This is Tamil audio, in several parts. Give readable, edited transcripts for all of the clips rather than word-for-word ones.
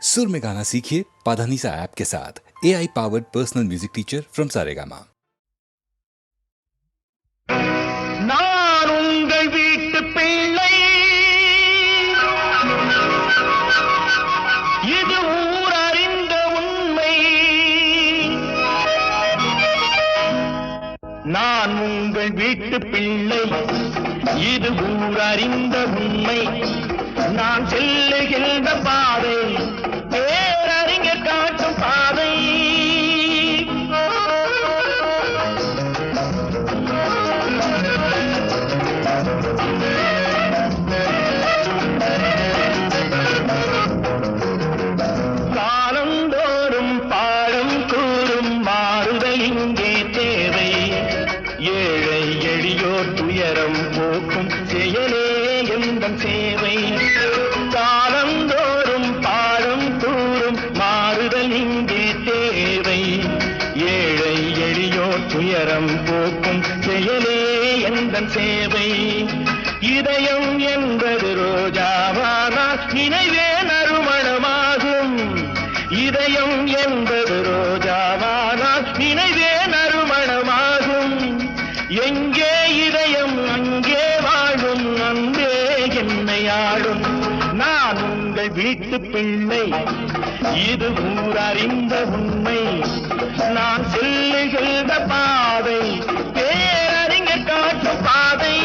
सुर में गाना सीखिए पाधानीसा ऐप के साथ। AI powered personal music teacher from Saregama. நான் உங்கள் வீட்டு பிள்ளை, இது ஊர் அறிந்த உண்மை. நான் உங்கள் வீட்டு பிள்ளை, இது ஊர் அறிந்த உண்மை. நான் செல்லுகின்ற பாதை பேரறிஞர் காட்டும் பாதை. காலந்தோறும் பாடம் கூறும் மாறுதல் இங்கே தேவை. ஏழை எளியோர் துயரம் போக்கும் செயலே எந்தன் சேவை. காலந்தோறும் பாடம் கூறும் மாறுதல் இங்கே தேவை. ஏழை எளியோர் துயரம் போக்கும் செயலே எந்தன் சேவை. இதயம் என்பது ரோஜாவானால் நினைவே நறுமணமாகும். இதயம் என்பது ரோஜாவானால் நினைவே நறுமணமாகும். எங்கே இதயம் அங்கே வாழும், அன்பே என்னை ஆளும். நான் உங்கள் வீட்டு பிள்ளை, இது ஊர் அறிந்த உண்மை. நான் செல்லுகின்ற பாதை பேரறிஞர் காட்டும் பாதை.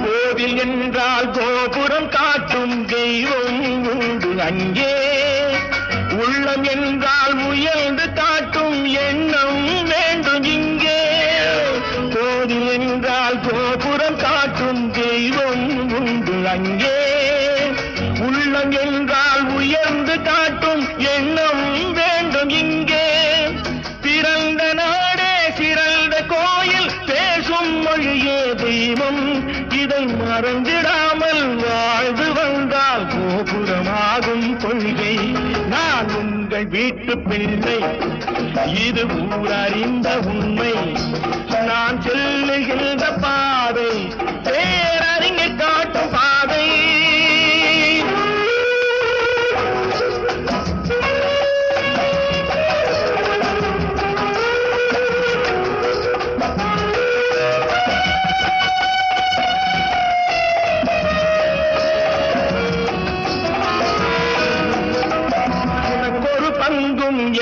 கோவில் என்றால் கோபுரம் காட்டும் தெய்வம் உண்டு அங்கே. உள்ளம் என்றால் முயல்ந்து காட்டும் எண்ணம் வேண்டும் இங்கே. கோவில் என்றால் கோபுரம் காட்டும் தெய்வம் உண்டு அங்கே. உள்ளம் என்றால் உயர்ந்து காட்டும் எண்ணம் வேண்டும் இங்கே. பிறந்த நாடே சிறந்த கோயில், பேசும் மொழியே தெய்வம். இதை மறந்திடாமல் வாழ்ந்து வந்தால் கோபுரமாகும் கொள்கை. நான் உங்கள் வீட்டு பிள்ளை, இது ஊர் அறிந்த உண்மை. நான் செல்லுகின்ற பாதை பேரறிஞர் காட்டும் பாதை.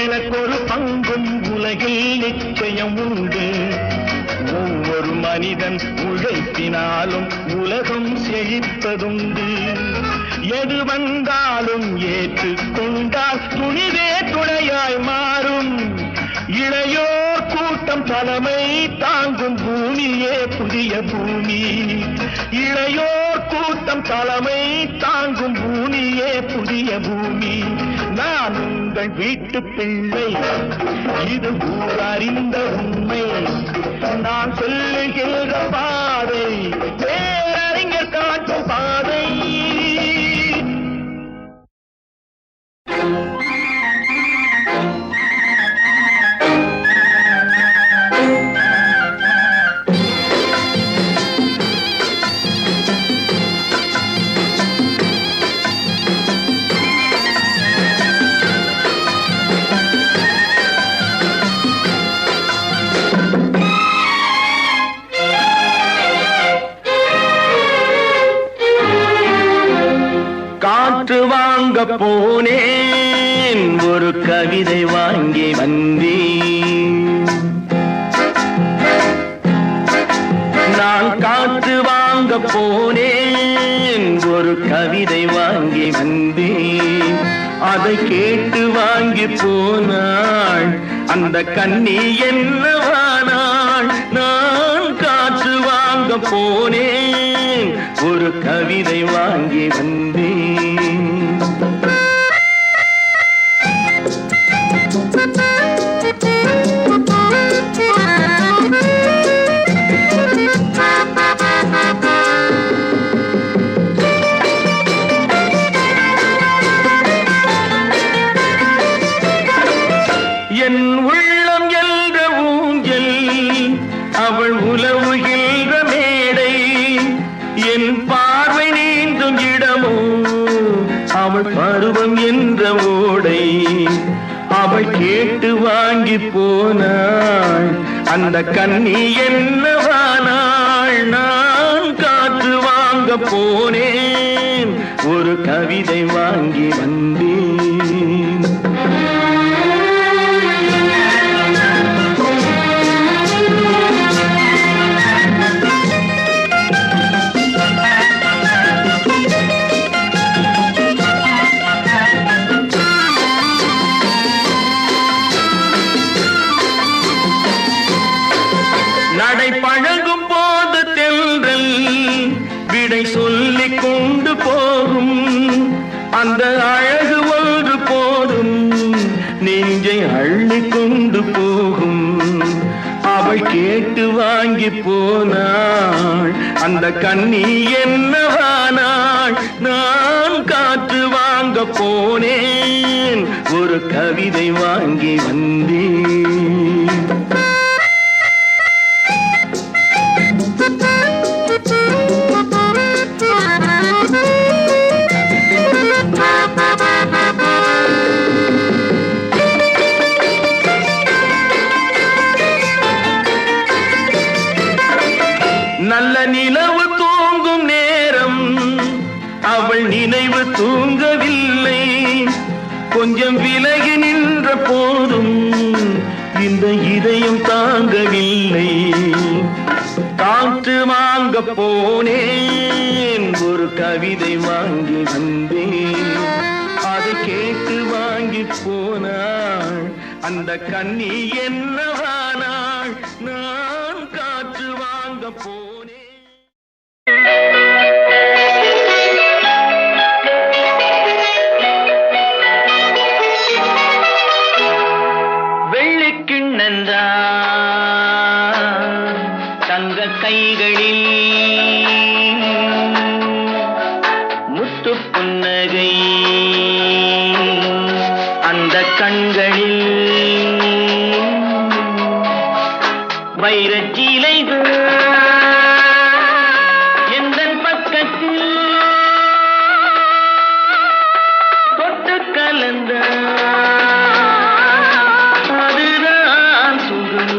எனக்கொரு பங்கும் உலகில் நிச்சயம் உண்டு. ஒவ்வொரு மனிதன் உழைப்பினாலும் உலகம் செழிப்பதுண்டு. எது வந்தாலும் ஏற்றுக்கொண்டால் துணிவே துணையாய் மாறும். இளையோர் கூட்டம் தலைமை தாங்கும் பூமியே புதிய பூமி. இளையோர் கூட்டம் தலைமை தாங்கும் பூமியே புதிய பூமி. நான் உங்கள் வீட்டு பிள்ளை, இது ஊர் அறிந்த உண்மை. நான் சொல்லுகின்ற பாதை பேரறிஞர் காட்டும் பாதை. காற்று வாங்க போனேன், ஒரு கவிதை வாங்கி வந்தேன். நான் காற்று வாங்க போனேன், ஒரு கவிதை வாங்கி வந்தேன். அதை கேட்டு வாங்கி போனாள் அந்த கண்ணி என்னவானாள். நான் காற்று வாங்க போனேன், ஒரு கவிதை வாங்கி வந்தேன். அவள் கேட்டு வாங்கி போனாள் அந்த கண்ணி என்னவானாள் நான் காற்று வாங்க போனேன் ஒரு கவிதை வாங்கி வந்தேன் பழகும் போது தென்றல் விடை சொல்லிக் கொண்டு போகும் அந்த அழகு ஒன்று போதும் நெஞ்சை அள்ளி கொண்டு போகும் அவள் கேட்டு வாங்கி போனாள் அந்த கண்ணி என்னவானாள் நான் காற்று வாங்க போனேன் ஒரு கவிதை வாங்கி வந்தேன் நல்ல நிலவு தூங்கும் நேரம் அவள் நினைவு தூங்கவில்லை கொஞ்சம் விலகி நின்ற போதும் இந்த இதயம் தாங்கவில்லை காற்று வாங்க போனேன் ஒரு கவிதை வாங்கி வந்தேன் அதை கேட்டு வாங்கி போனாள் அந்த கண்ணி என்னவானாள் நான் காற்று வாங்க போனேன் வெள்ளிக்கிண்ணந்தா தங்க கைகளில் முத்து புன்னகை அந்த கண்களில் வைரச்சீலைகள் எந்தன் பக்கத்தில் தொட்டு கலந்த அதுதான் சுகம்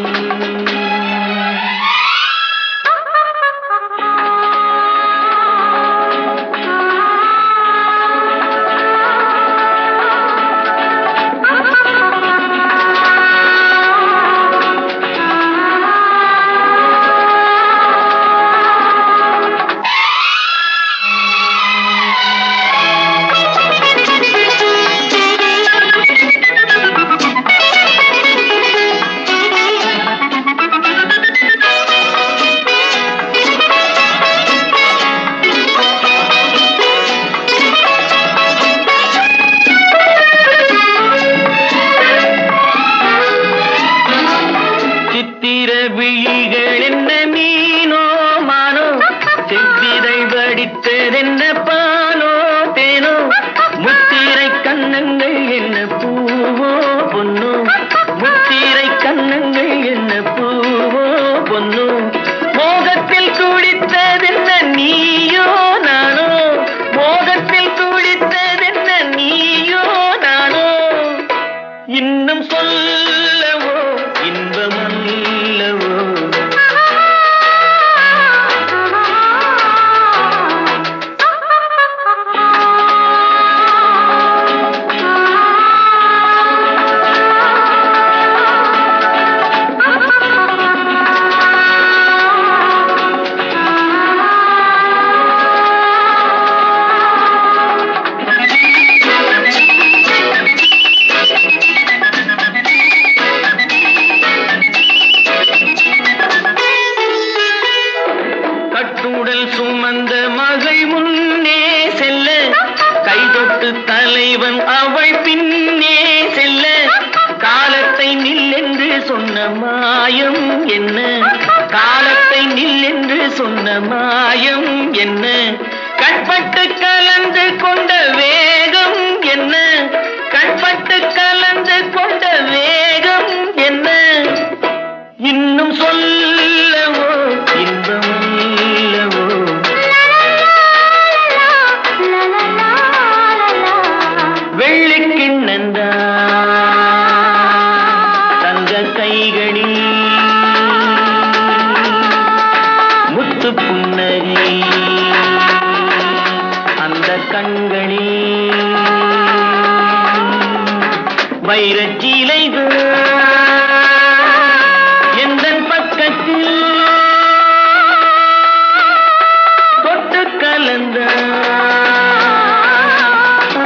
மாயம் என்ன கண்பட்டு கலந்து கொண்ட வேகம் என்ன கண்பட்டு கலந்து கொண்ட வேகம் என்ன இன்னும் சொல்லவோ இன்பம் இல்லவோ வெள்ளிக்கிண்ணந்தா வைரச்சீலைகள் எந்தன் பக்கத்தில் தொட்டு கலந்த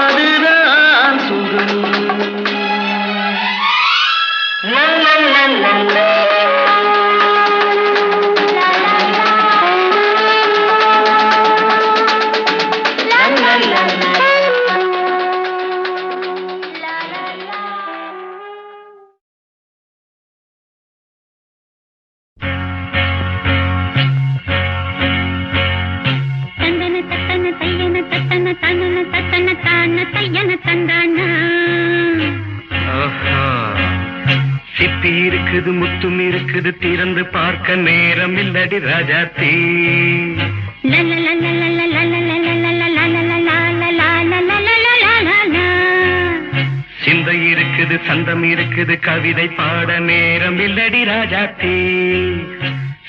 அதுதான் சுகம். சிப்பி இருக்குது முத்தும் இருக்குது திறந்து பார்க்க நேரம் இல்லடி ராஜாத்தி. சிந்தை இருக்குது சந்தம் இருக்குது கவிதை பாட நேரம் இல்லடி ராஜாத்தி.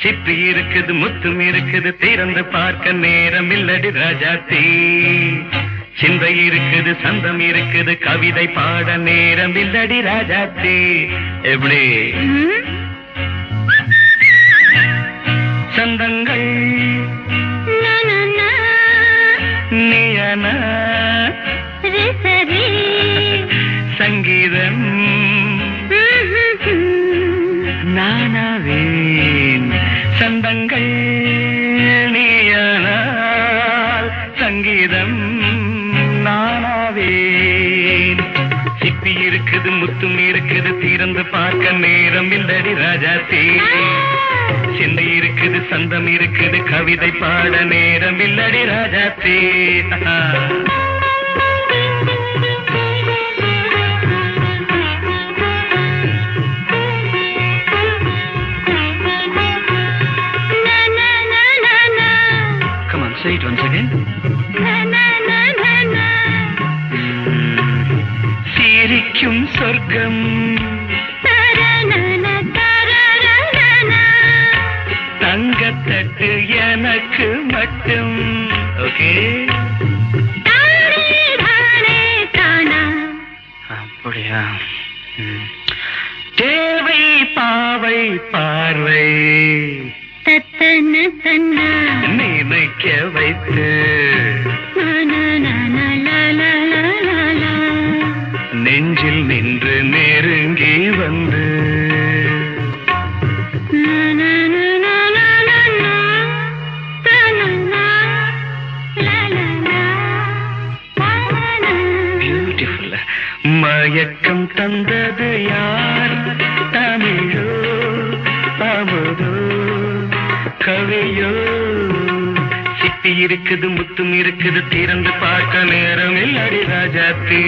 சிப்பி இருக்குது முத்தும் இருக்குது திறந்து பார்க்க நேரம் இல்லடி ராஜாத்தி. சிந்தை இருக்குது சந்தம் இருக்குது கவிதை பாட நேரம் இல்லடி ராஜாத்தி. எப்படி சந்தங்கள் நீயன சங்கீதம் நானாவேன். சந்தங்கள் நீயனால் சங்கீதம் நானாவேன். சிப்பி இருக்குது முத்தும் இருக்குது திறந்து பார்க்க நேரம் இல்லடி ராஜாத்தி. சிந்தை இருக்குது சந்தம் இருக்குது கவிதை பாட நேரம் இல்லடி Rajathi. Come on, say it once again. சிரிக்கும் சொர்க்கம் தங்கத்தட்டு எனக்கு மட்டும். ஓகே அப்படியா? தேவை பாவை பார்வை நினைக்க வைத்து நெஞ்சில் நின்று நெருங்கி வந்து பியூட்டிஃபுல். மயக்கம் தந்தது யார்? தமிழோ அமுதோ கவியோ? சிப்பி இருக்குது முத்தும் இருக்குது திறந்து பார்க்க நேரம் இல்லடி ராஜாத்தி.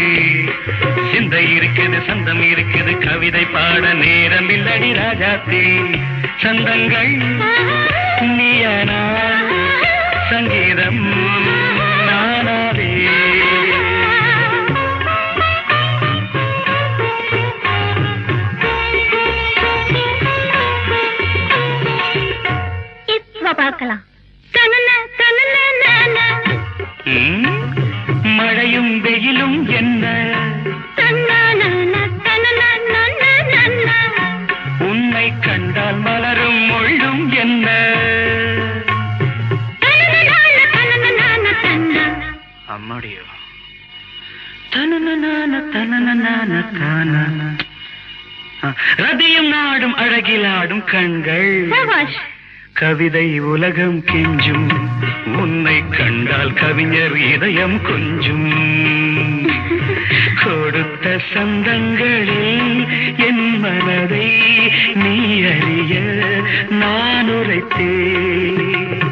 சிந்தை இருக்குது சந்தம் இருக்குது கவிதை பாட நேரம் இல்லடி ராஜாத்தி. சந்தங்கள் நீயனா சங்கீதம் நானாவே. பார்க்கலாம். மழையும் வெயிலும் என்ன உன்னை கண்டால் மலரும் மொழியும் என்ன? அம்மாடியோ ரதியும் நாடும் அழகிலாடும் கண்கள் கவிதை உலகம் கெஞ்சும். உன்னை கண்டால் கவிஞர் இதயம் கொஞ்சும். கொடுத்த சந்தங்களில் என் மனதை நீ அறிய நான் உரைத்தேன்.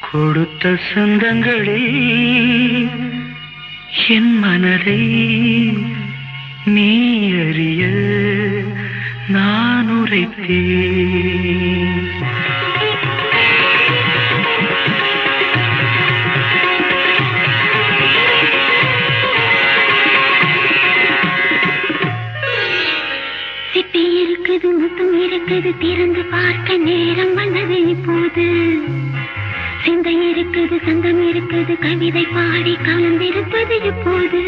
கொடுத்த சந்தங்களில் என் மனதை நீ அறிய நான் உரைத்தேன். சிப்பி இருக்குது முத்தும் இருக்குது திறந்து பார்க்க நேரம் வந்தது இப்போது. சிந்தை இருக்குது சந்தம் இருக்குது கவிதை பாடி கலந்திருப்பது இப்போது.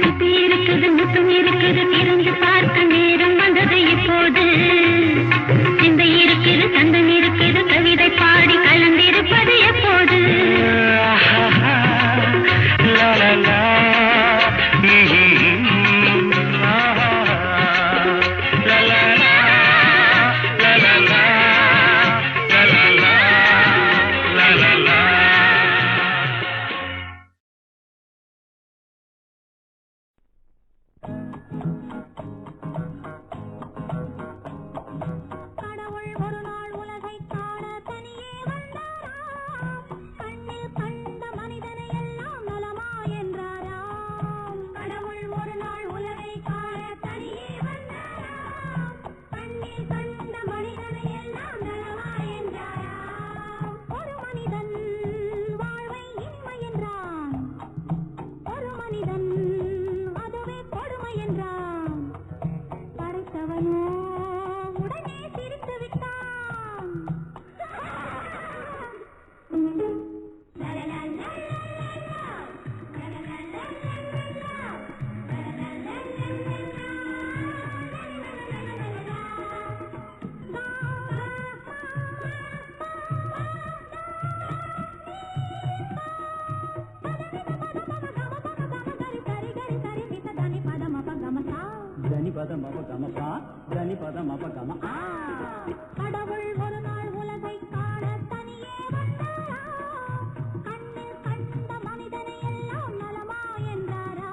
சிப்பி இருக்குது முத்தம் இருக்குது திறந்து பார்க்க நேரம் வந்தது இப்போது சிந்தை இருக்குது சந்தம் இருக்குது கவிதை பாடி கலந்திருப்பது எப்போது கடவுள் ஒரு நாள் உலகை காண தனியே வந்தாரா கண்ணில் கண்ட மனிதனை எல்லாம் நலமா என்றாரா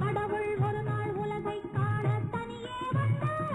கடவுள் ஒரு நாள் உலகை காண தனியே வந்தாரா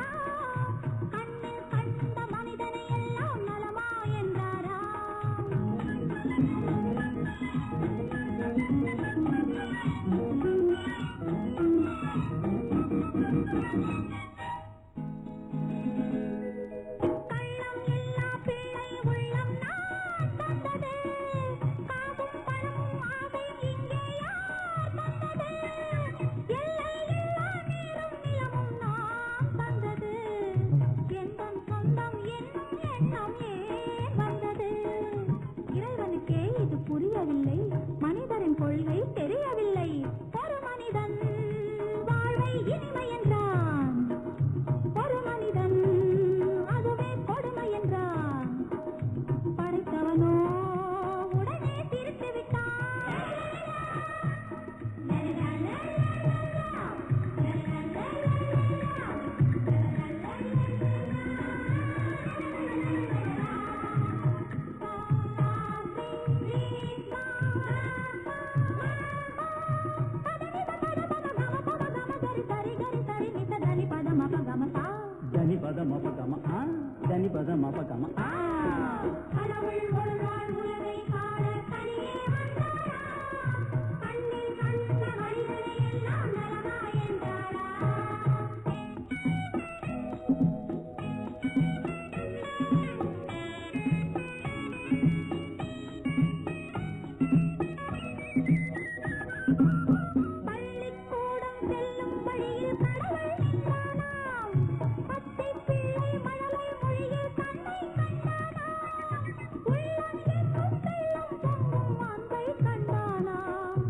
சனி பத மபக்கமா கடவுள் ஒரு நாள் உலகை காண தனியே வந்தாரா கண்ணில் கண்ட மனிதனை எல்லாம் நலமா என்றாரா பள்ளிக்கூடம் செல்லும் வழியில் கடவுள் நின்றானாம் பச்சை பிள்ளை மழலை மொழியில் கண்ணை கண்டானாம் உள்ளம் என்னும் வெள்ளம் பொங்கும் அன்பை கண்டானாம்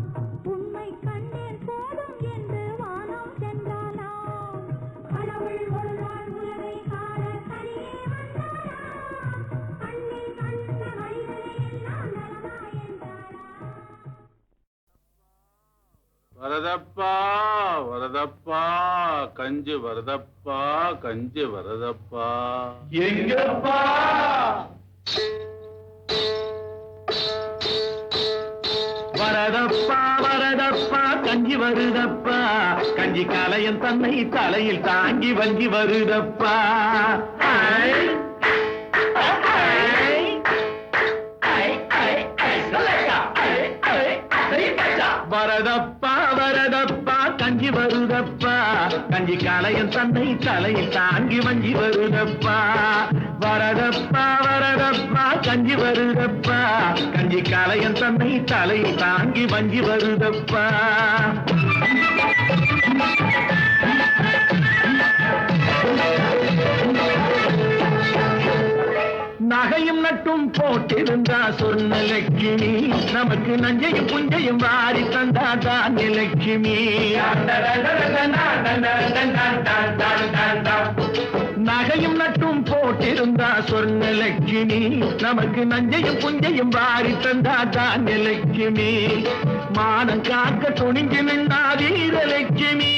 உண்மை கண்டேன் போதும் என்று வானம் சென்றானாம் கடவுள் ஒரு நாள் உலகை காண தனியே வந்தாராம் கண்ணில் கண்ட மனிதனை எல்லாம் நலமா என்றாரா வரதப்பா வரதப்பா கஞ்சி வரதப்பா கஞ்சி வரதப்பா எங்கப்பா வரதப்பா வரதப்பா கஞ்சி வருதப்பா கஞ்சி கலையன் தன்னை தலையில் தாங்கி வங்கி வருதப்பா வரதப்பா வரதப்பா கஞ்சி வருதப்பா கஞ்சி கலையன் தன்னை தலையில் தாங்கி வஞ்சி வருதப்பா வரதப்பா வரதப்பா கஞ்சி வருதப்பா கஞ்சி கலையன் தன்னை தலையில் தாங்கி வஞ்சி வருதப்பா நகையும் நட்டும் போட்டிருந்தா சொன்ன லட்சுமி நமக்கு நஞ்சையும் புஞ்சையும் வாரி தந்தாதான் லட்சுமி நகையும் நட்டும் போட்டிருந்தா சொன்ன லட்சுமி நமக்கு நஞ்சையும் புஞ்சையும் வாரி தந்தாதான் லட்சுமி மானம் காக்க துணிஞ்சு நின்றா வீரலட்சுமி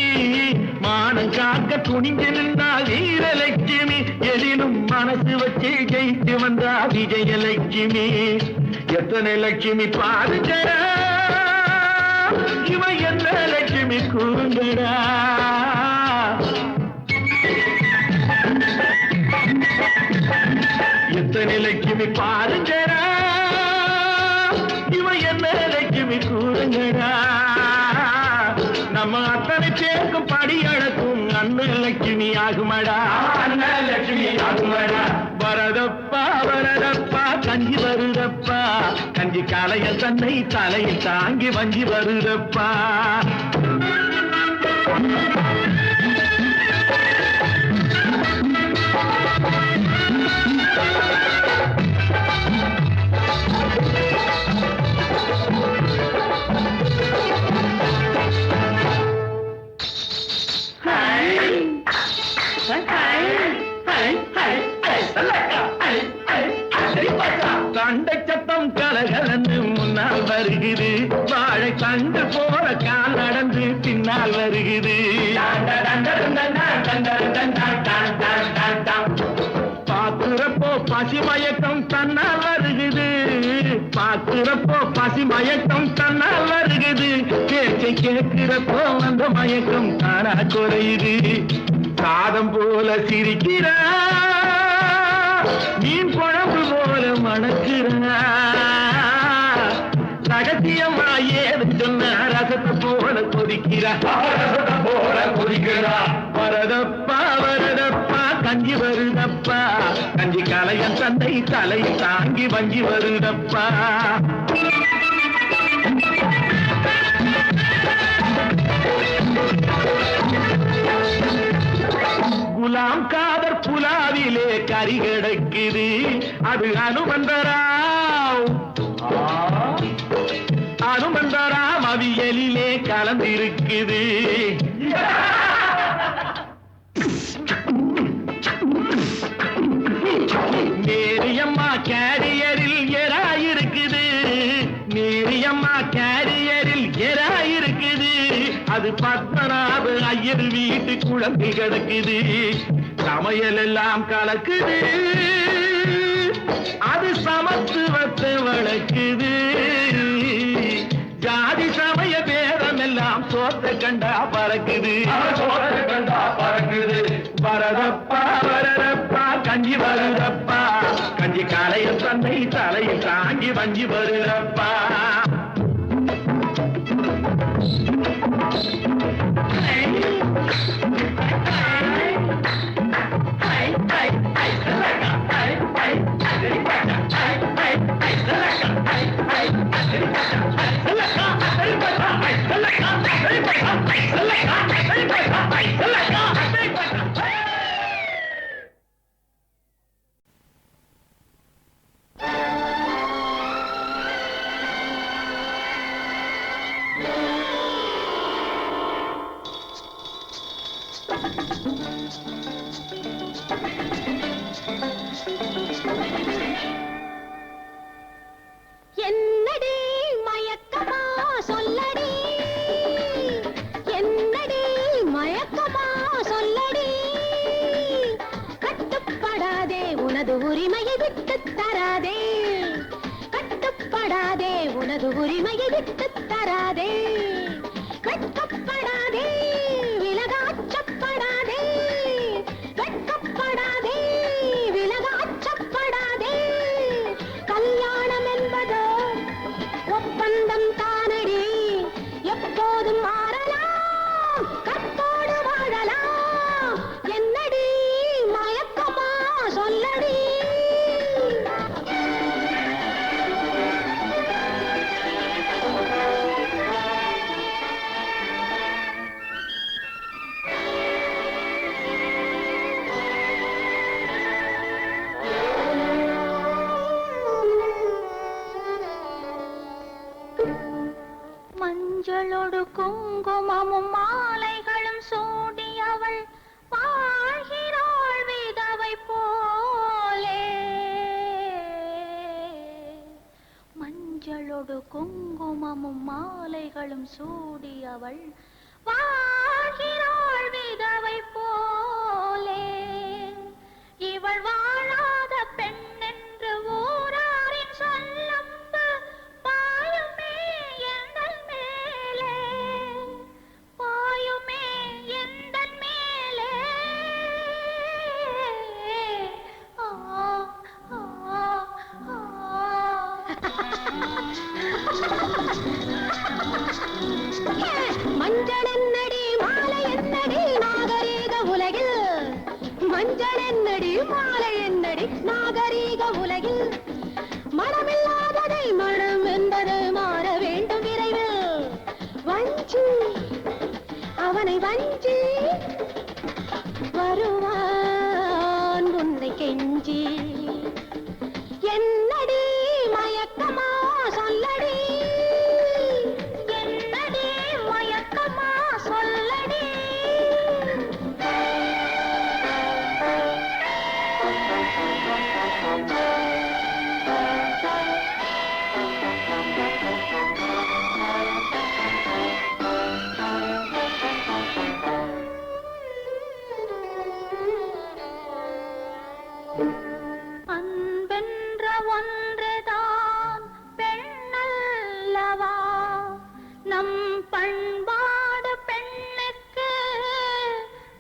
மானம் காக்க துணிஞ்சு நின்றா வீரலட்சுமி எதிலும் மனசு வச்சு ஜெயித்து வந்தா விஜயலட்சுமி எத்தனை லட்சுமி பாருங்கடா இவ எந்த லட்சுமி கூறுங்கடா எத்தனை லட்சுமி பாருங்கடா இவ என்ன லட்சுமி கூறுங்கடா நம்ம அத்தனை பேருக்கும் படி அடக்கும் அண்ணன் லட்சுமி ஆகுமடா அண்ணன் லட்சுமி ஆகுமடா வரதப்பா வரதப்பா கஞ்சி வருதப்பா கஞ்சி காலைய தன்னை தலையில் தாங்கி வஞ்சி வருதப்பா தண்டை சத்தம் கலகலந்து முன்னால் வருகிறது வாழை தண்டு போல கால் நடந்து பின்னால் வருகிறது பாக்குறப்போ பசி மயக்கம் தன்னால் வருகிறது பாக்குறப்போ பசி மயக்கம் தன்னால் வருகிறது பேச்சை கேட்கிறப்போ அந்த மயக்கம் தானா குறையுது சாதம் போல சிரிக்கிறா மீன் குழம்பு போல மணக்கிறா ரகசியமா ஏது சொன்ன ரசத்தை போல கொதிக்கிறா போல கொதிக்கிறா வரதப்பா வரதப்பா கஞ்சி வருதப்பா கஞ்சி கலையன் தந்தை தலை தாங்கி வஞ்சி வருதப்பா குலாம் காதர் புலாவிலே கறி கிடக்குது அது அனுமந்தராம் அவியலிலே கலந்திருக்குது நேரியம்மா கேரியரில் எராயிருக்குது நேரியம்மா கேரியரில் எராயிருக்குது அது பத்மநாப ஐயர் வீட்டு குழம்பு கிடக்குது சமையல் எல்லாம் கலக்குது அது சமத்துவத்தை வளர்க்குது ஜாதி சமய பேதம் எல்லாம் சோத்த கண்டா பறக்குது வரதப்பா வரதப்பா கஞ்சி வருதப்பா கஞ்சி காலைய தந்தை தலையில் தாங்கி வஞ்சி வருதப்பா என்னடி மயக்கமா சொல்லடி என்னடி மயக்கமா சொல்லடி கட்டுப்படாதே உனது உரிமையை விட்டு தராதே கட்டுப்படாதே உனது உரிமையை விட்டு தராதே வெட்கப்படாதே விலகாச்சப்படாதே வெட்கப்படாதே விலகாச்சப்படாதே கல்யாணம் என்பதோ ஒப்பந்தம் தானடி எப்போதும் மாறலாம் கற்போடு வாழலாம் என்னடி மயக்கமா சொல்லடி மஞ்சளோடு குங்குமமும் மாலைகளும் சூடி அவள் வாழ்கிறாள் விதவை போலே மஞ்சளோடு குங்குமமும் மாலைகளும் சூடி அவள் வாழ்கிறாள் விதவை போலே இவள் வாழாத பெண் என்று ஊராரின் சொல்லம்பு பாயுமே எந்தன் மேலே பாயுமே எந்தன் மேலே ஆ ஆ ஆ மஞ்சள் என்னடி மாலை என்னடி நாகரீக உலகில் மஞ்சள் என்னடி மாலை என்னடி நாகரீக உலகில் மனமில்லாததை மனம் என்பது மாற வேண்டும் விரைவில் வஞ்சி அவனை வஞ்சி வருவான் உன்னை கெஞ்சி என்னடி மயக்கமா சொல்லடி என்னடி மயக்கமா சொல்லடி அன்பென்ற ஒன்றுதான் பெண்ணல்லவா நம் பண்பாடு பெண்ணுக்கு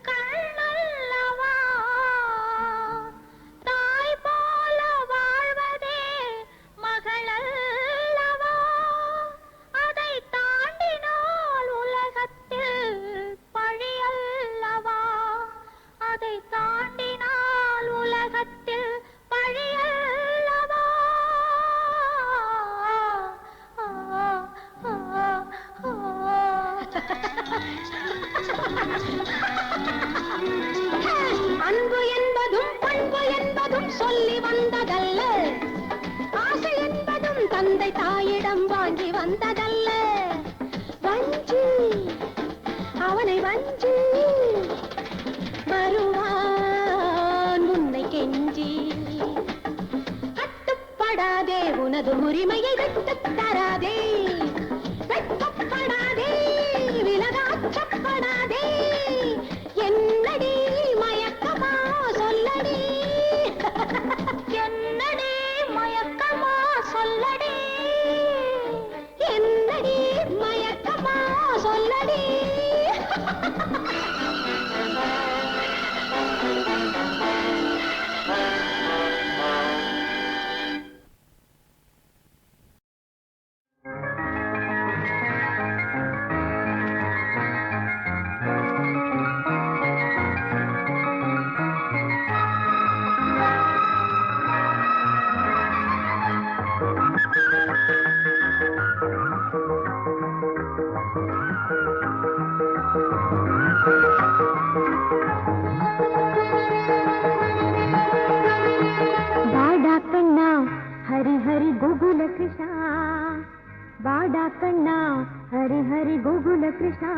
கண்ணல்லவா தாய் போல வாழ்வதே மகளல்லவா அதை தாண்டினால் உலகத்தில் பழியல்லவா அதை தாண்டினால் உலகத்தில் பழியல்லவா அன்பு என்பதும் பண்பு என்பதும் சொல்லி வந்ததல்ல ஆசை என்பதும் தந்தை தாயிடம் வாங்கி வந்ததல்ல வஞ்சி அவனை வஞ்சி வருவான் உன்னை கெஞ்சி கட்டுப்படாதே உனது உரிமையை விட்டு தராதே வெட்கப்படாதே விலகாச்சப்படாதே என்னடி மயக்கமா சொல்லடி என்னடி மயக்கமா சொல்லடி என்னடி மயக்கமா சொல்லடி வாடா கண்ணா ஹரி ஹரி கோகுல கிருஷ்ணா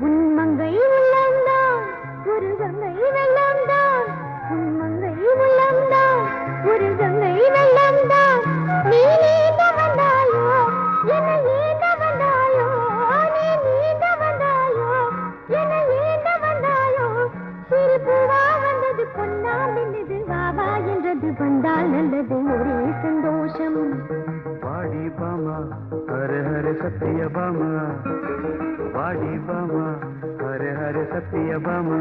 உன்மங்கை உள்ளம்தான் ஒரு கங்கை வெள்ளம்தான் உன்மங்கை உள்ளம்தான் ஒரு கங்கை வெள்ளம்தான் நீ நீந்த வந்தாயோ என்னை நீந்த வந்தாயோ நீ நீந்த வந்தாயோ என்னை நீந்த வந்தாயோ சிறு பூவா வந்தது பொன்னா மின்னது வாவா என்றது வந்தால் நல்லது ஒரே சந்தோஷம் வாடி பாமா ஹரே ஹரே சத்திய பாமா வாடி பாமா ஹரே ஹரே சத்திய பாமா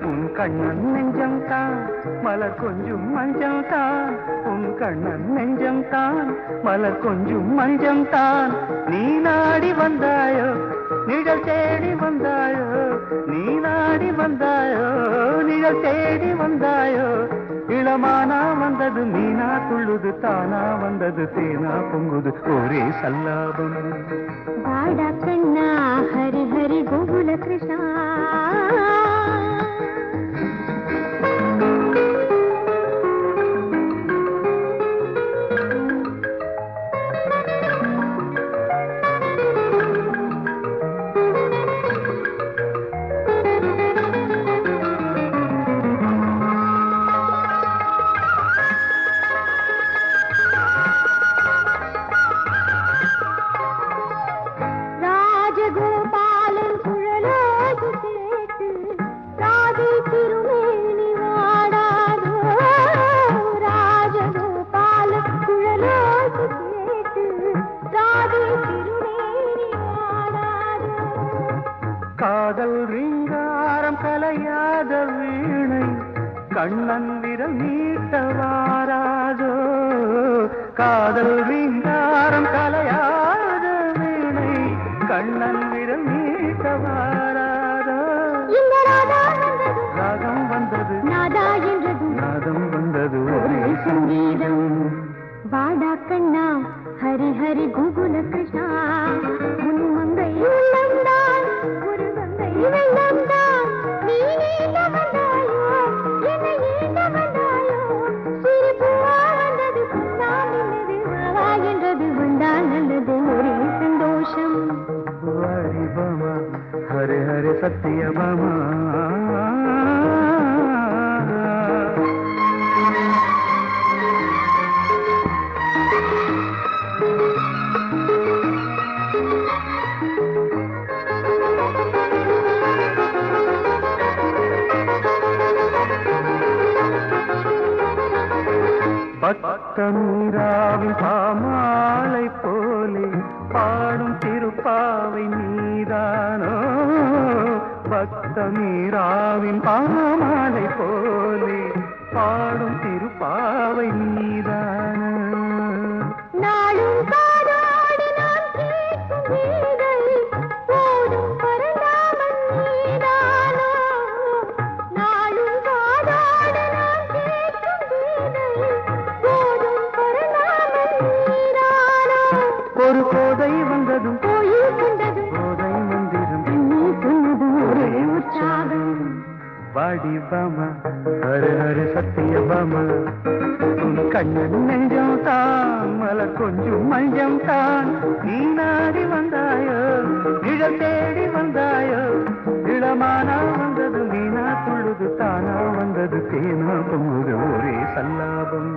உன் கண்ணன் நெஞ்சம் தான் மலர் கொஞ்சம் மஞ்சம் தான் உன் கண்ணன் நெஞ்சம் தான் மலர் கொஞ்சம் மஞ்சம் தான் நீ நாடி வந்தாயோ நிழல் தேடி வந்தாயோ நீ நாடி வந்தாயோ நிழல் தேடி வந்தாயோ இளமானா வந்தது மீனா துள்ளுது தானா வந்தது தேனா பொங்குது ஒரே சல்லாபம் வாடா கண்ணா ஹரி ஹரி கோகுல கிருஷ்ணா காதல் ரீங்காரம் கலையாத வீணை கண்ணன் விரல் நீட்டவாராதோ காதல் ரீங்காரம் கலையாத வீணை கண்ணன் விரல் நீட்டவாராதோ ராகம் வந்தது நாதா என்றது நாதம் வந்தது ஒரே சங்கீதம் வாடா கண்ணா ஹரி ஹரி கோகுல கிருஷ்ணா உன் மங்கை உள்ளம்தான் ஒரு கங்கை வெள்ளம்தான் நீ நீந்த வந்தாயோ என்னை நீந்த வந்தாயோ சிறு பூவா வந்தது பொன்னா மின்னது வாவா என்றது வந்தால் நல்லது ஒரே சந்தோஷம் வாடி பாமா ஹரே ஹரே சத்திய பாமா பக்தமீராவின் பாமாலை போலே பாடும் திருப்பாவை நீதானோ பக்தமீராவின் பாமாலை போலே பாடும் திருப்பாவை நீதானோ நாளும் காதோடு நான் கேட்கும் கீதை போடும் பரந்தாமன் நீதானோ நாளும் காதோடு நான் கேட்கும் கீதை போடும் பரந்தாமன் நீதானோ ஒரு கோதை வந்ததும் கோயில் கண்டது கோதை மந்திரம் நீ சொன்னது ஒரே உற்சாகம் வாடி பாமா ஹரே ஹரே சத்திய பாமா உன் கண்ணன் நெஞ்சம் தான் மலர் கொஞ்சம் மஞ்சம் தான் நீ நாடி வந்தாயோ நிழல் தேடி வந்தாயோ இளமானா வந்தது மீனா துள்ளுது தானா வந்தது தேனா பொங்குது ஒரே சல்லாபம்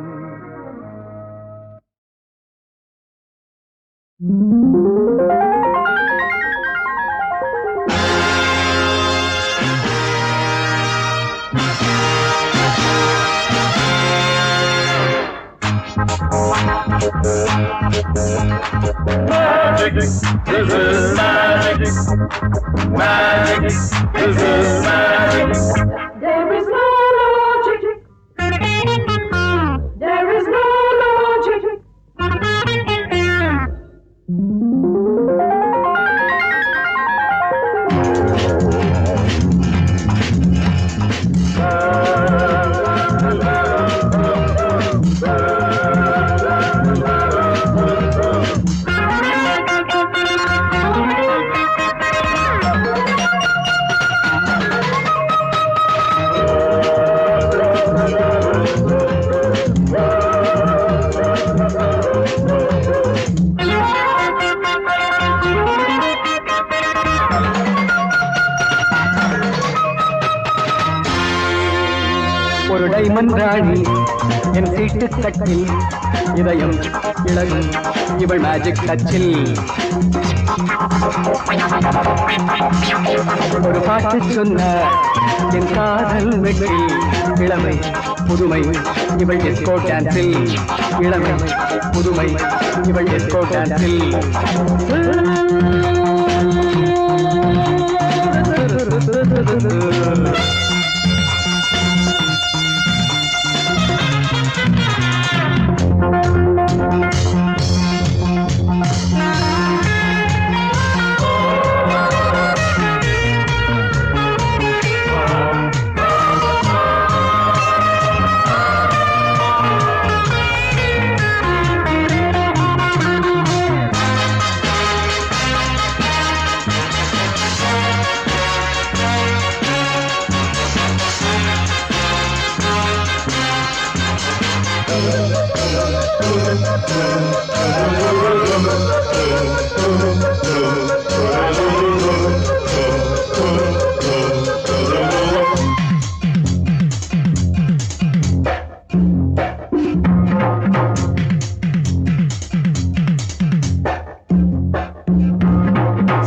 Magic, this is magic. Magic, this is magic. There is no logic. There is no logic. மன்றாணி என் சீட்டு கட்டில் இதயம் இழகும் இவள் மேஜிக் டச்சில் ஒரு பாட்டு சொன்ன என் காதல் வெட்டில் இளமை புதுமை இவள் டிஸ்கோ டான்ஸில் இளமை புதுமை இவள் டிஸ்கோ டான்ஸில்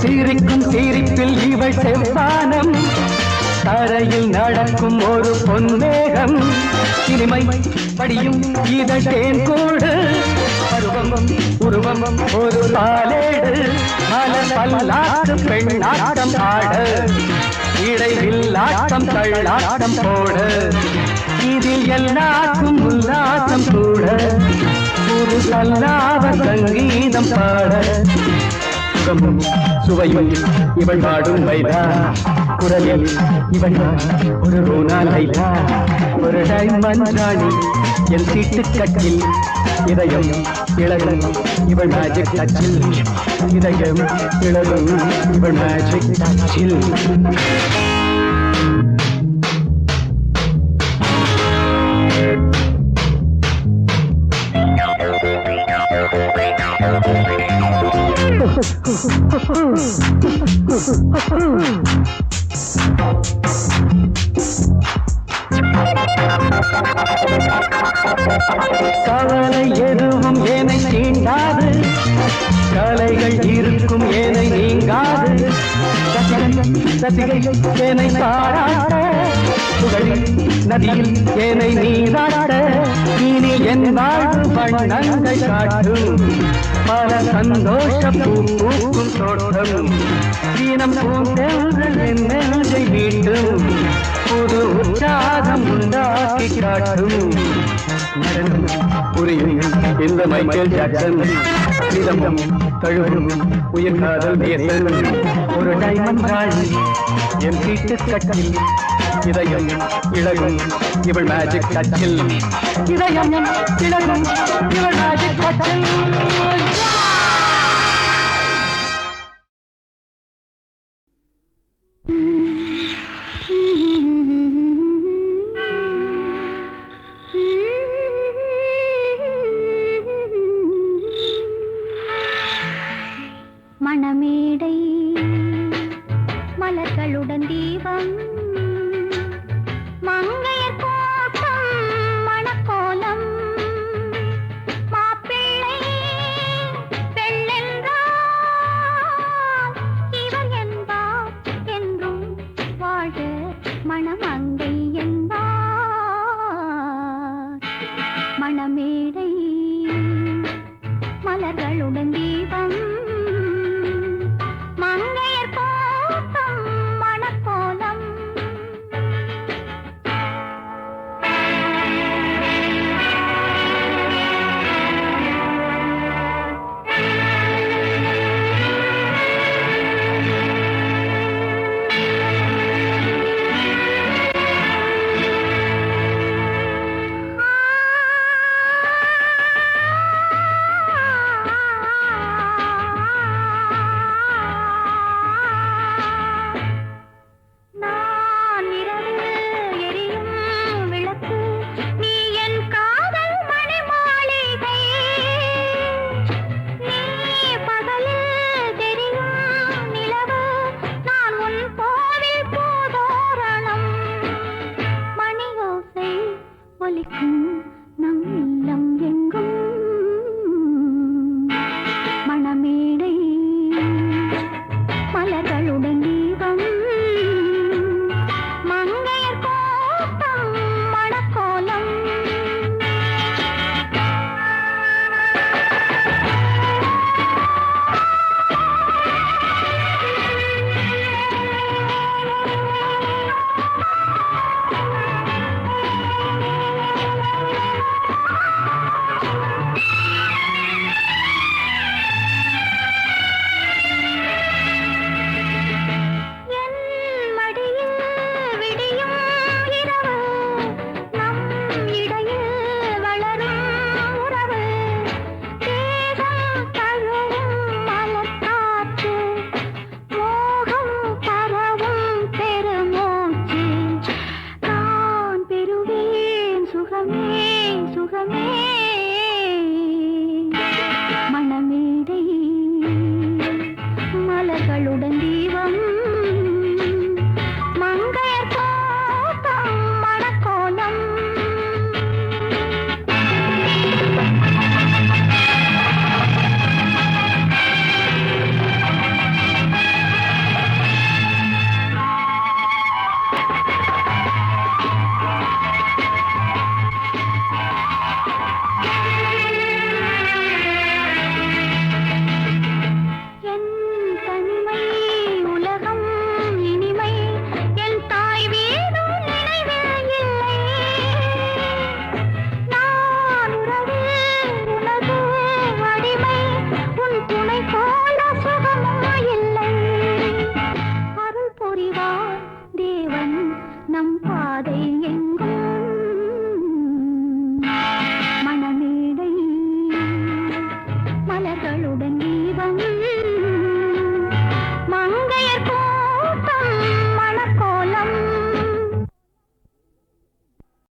சிரிக்கும் சிரிப்பில் இவள் செவ்வானம் தரையில் நடக்கும் ஒரு பொன்மேகம் இனிமை படியும் இதழ் தேன் கூடு பருவம் உருவம் ஒரு பாலேடு மலர் பல்லாட்டு பெண்ணாட்டம் ஆட இடையில் ஆட்டம் தள்ளாட்டம் போட இதில் எல்லாருக்கும் உல்லாசம் கூட ஒரு சல்லாத சங்கீதம் பாட சுவையும் இவள் பாடும் வைதா குரலில் இவள் ஒரு ரோனா லைலா ஒரு டைமண்ட் ராணி என் சீட்டு கட்டில் இதயம் இழகும் இவள் மேஜிக் டச்சில் இதயம் இழகும் இவள் மேஜிக் டச்சில் கவலை எதுவும் ஏனை தீண்டாது கலைகள் இருக்கும் ஏனை நீங்காது சசிகை ஏனை பாராட்ட புகழில் நதியில் ஏனை நீராட இனி என் வாழ்வு வண்ணங்கள் காட்டும் பல சந்தோஷ பூக்கும் தோட்டம் தீனம் பூந்தென்றல் என் நெஞ்சை மீட்டும் புது உற்சாகம் உண்டாக்கி காட்டும் நடனம் புரியும் இந்த மைக்கேல் ஜாக்சன் நிதமும் தழுவும் உயிர் காதல் தேசன் ஒரு டைமண்ட் ராணி என் சீட்டு கட்டில் இதயம் இழகும் இவள் மேஜிக் டச்சில் இதயம் இழகும் இவள் மேஜிக் டச்சில் மணமேடை மலர்களுடன் தீபம் மங்கையர் கூட்டம் மணக்கோலம் மாப்பிள்ளை பெண்ணென்றால் இவர் என்பார் என்றும் வாழ மணமங்கை என்பார் மணமேடை மலர்களுடன்